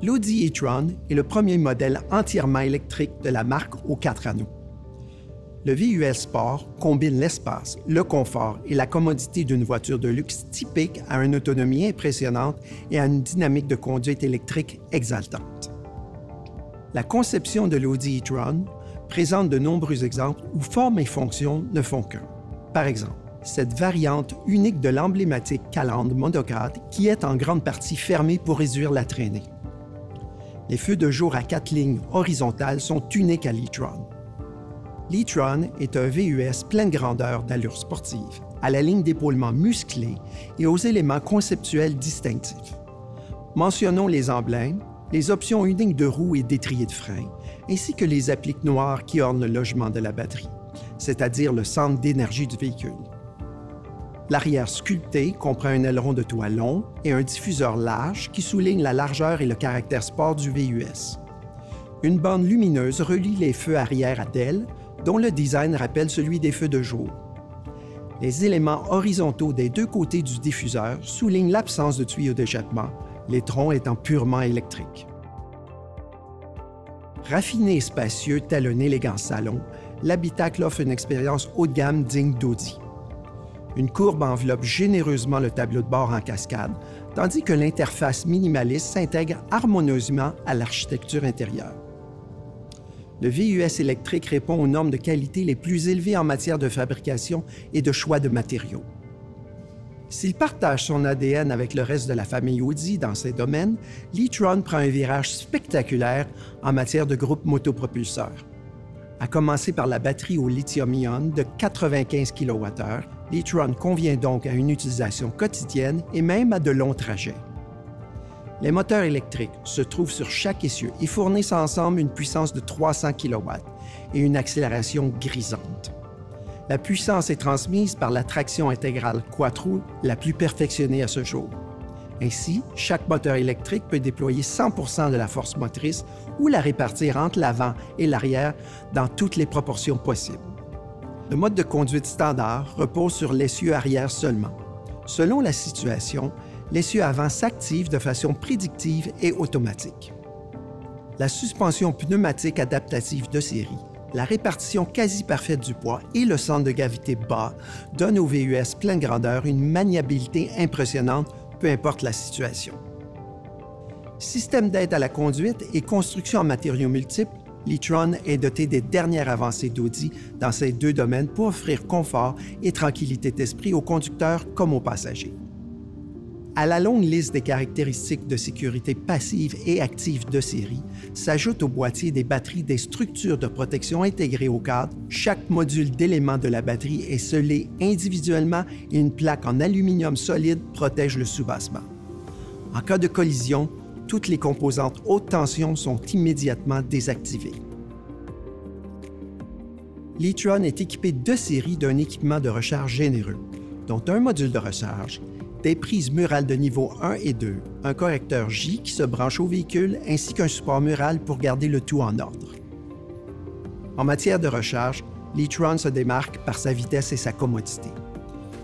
L'Audi e-tron est le premier modèle entièrement électrique de la marque aux 4 anneaux. Le VUS Sport combine l'espace, le confort et la commodité d'une voiture de luxe typique à une autonomie impressionnante et à une dynamique de conduite électrique exaltante. La conception de l'Audi e-tron présente de nombreux exemples où forme et fonction ne font qu'un. Par exemple, cette variante unique de l'emblématique calandre monocarte qui est en grande partie fermée pour réduire la traînée. Les feux de jour à 4 lignes horizontales sont uniques à l'e-tron. L'e-tron est un VUS pleine grandeur d'allure sportive, à la ligne d'épaulement musclée et aux éléments conceptuels distinctifs. Mentionnons les emblèmes, les options uniques de roues et d'étrier de frein, ainsi que les appliques noires qui ornent le logement de la batterie, c'est-à-dire le centre d'énergie du véhicule. L'arrière sculpté comprend un aileron de toit long et un diffuseur large qui souligne la largeur et le caractère sport du VUS. Une bande lumineuse relie les feux arrière à d'ailes, dont le design rappelle celui des feux de jour. Les éléments horizontaux des deux côtés du diffuseur soulignent l'absence de tuyaux d'échappement, les troncs étant purement électriques. Raffiné et spacieux tel un élégant salon, l'habitacle offre une expérience haut de gamme digne d'Audi. Une courbe enveloppe généreusement le tableau de bord en cascade, tandis que l'interface minimaliste s'intègre harmonieusement à l'architecture intérieure. Le VUS électrique répond aux normes de qualité les plus élevées en matière de fabrication et de choix de matériaux. S'il partage son ADN avec le reste de la famille Audi dans ces domaines, l'e-tron prend un virage spectaculaire en matière de groupe motopropulseur. À commencer par la batterie au lithium-ion de 95 kWh, l'e-tron convient donc à une utilisation quotidienne et même à de longs trajets. Les moteurs électriques se trouvent sur chaque essieu et fournissent ensemble une puissance de 300 kW et une accélération grisante. La puissance est transmise par la traction intégrale quattro la plus perfectionnée à ce jour. Ainsi, chaque moteur électrique peut déployer 100% de la force motrice ou la répartir entre l'avant et l'arrière dans toutes les proportions possibles. Le mode de conduite standard repose sur l'essieu arrière seulement. Selon la situation, l'essieu avant s'active de façon prédictive et automatique. La suspension pneumatique adaptative de série, la répartition quasi parfaite du poids et le centre de gravité bas donnent au VUS pleine grandeur une maniabilité impressionnante, peu importe la situation. Système d'aide à la conduite et construction en matériaux multiples, l'e-tron est doté des dernières avancées d'Audi dans ces deux domaines pour offrir confort et tranquillité d'esprit aux conducteurs comme aux passagers. À la longue liste des caractéristiques de sécurité passive et active de série, s'ajoutent au boîtier des batteries des structures de protection intégrées au cadre. Chaque module d'éléments de la batterie est scellé individuellement et une plaque en aluminium solide protège le soubassement. En cas de collision, toutes les composantes haute tension sont immédiatement désactivées. L'e-tron est équipé de série d'un équipement de recharge généreux, dont un module de recharge, des prises murales de niveau 1 et 2, un correcteur J qui se branche au véhicule ainsi qu'un support mural pour garder le tout en ordre. En matière de recharge, l'e-tron se démarque par sa vitesse et sa commodité.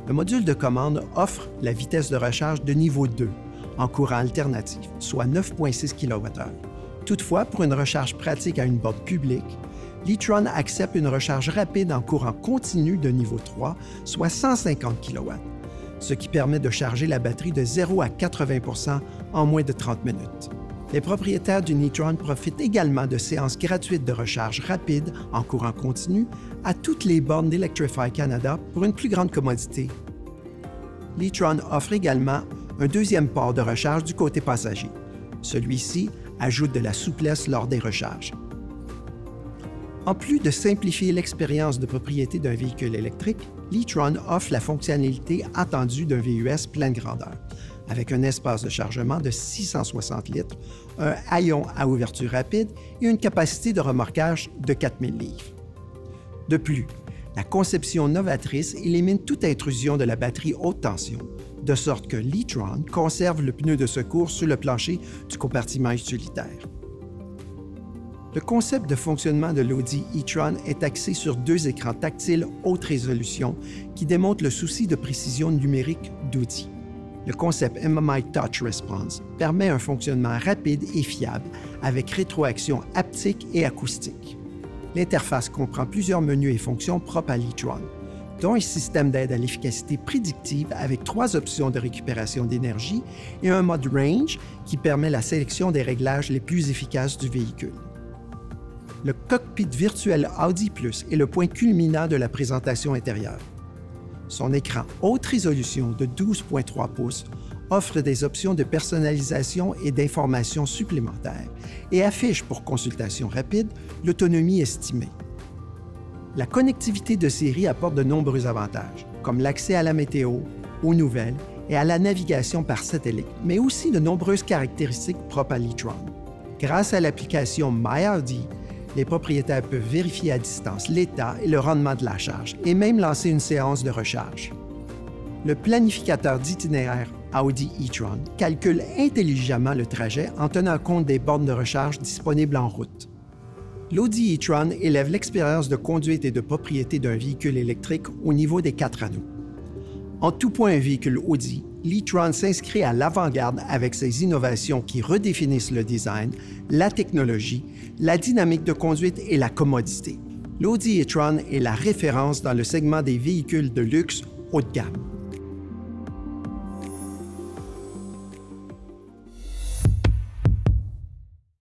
Le module de commande offre la vitesse de recharge de niveau 2 en courant alternatif, soit 9,6 kWh. Toutefois, pour une recharge pratique à une borne publique, l'e-tron accepte une recharge rapide en courant continu de niveau 3, soit 150 kW. Ce qui permet de charger la batterie de 0 à 80% en moins de 30 minutes. Les propriétaires d'une e-tron profitent également de séances gratuites de recharge rapide en courant continu à toutes les bornes d'Electrify Canada pour une plus grande commodité. L'e-tron offre également un deuxième port de recharge du côté passager. Celui-ci ajoute de la souplesse lors des recharges. En plus de simplifier l'expérience de propriété d'un véhicule électrique, l'e-tron offre la fonctionnalité attendue d'un VUS pleine grandeur, avec un espace de chargement de 660 litres, un haillon à ouverture rapide et une capacité de remorquage de 4000 livres. De plus, la conception novatrice élimine toute intrusion de la batterie haute tension, de sorte que l'e-tron conserve le pneu de secours sur le plancher du compartiment utilitaire. Le concept de fonctionnement de l'Audi e-tron est axé sur deux écrans tactiles haute résolution qui démontrent le souci de précision numérique d'Audi. Le concept MMI Touch Response permet un fonctionnement rapide et fiable avec rétroaction haptique et acoustique. L'interface comprend plusieurs menus et fonctions propres à l'e-tron, dont un système d'aide à l'efficacité prédictive avec 3 options de récupération d'énergie et un mode Range qui permet la sélection des réglages les plus efficaces du véhicule. Le cockpit virtuel Audi Plus est le point culminant de la présentation intérieure. Son écran haute résolution de 12,3 pouces offre des options de personnalisation et d'information supplémentaires et affiche pour consultation rapide l'autonomie estimée. La connectivité de série apporte de nombreux avantages, comme l'accès à la météo, aux nouvelles et à la navigation par satellite, mais aussi de nombreuses caractéristiques propres à l'e-tron. Grâce à l'application MyAudi, les propriétaires peuvent vérifier à distance l'état et le rendement de la charge et même lancer une séance de recharge. Le planificateur d'itinéraire Audi e-tron calcule intelligemment le trajet en tenant compte des bornes de recharge disponibles en route. L'Audi e-tron élève l'expérience de conduite et de propriété d'un véhicule électrique au niveau des 4 anneaux. En tout point un véhicule Audi, l'e-tron s'inscrit à l'avant-garde avec ses innovations qui redéfinissent le design, la technologie, la dynamique de conduite et la commodité. L'Audi e-tron est la référence dans le segment des véhicules de luxe haut de gamme.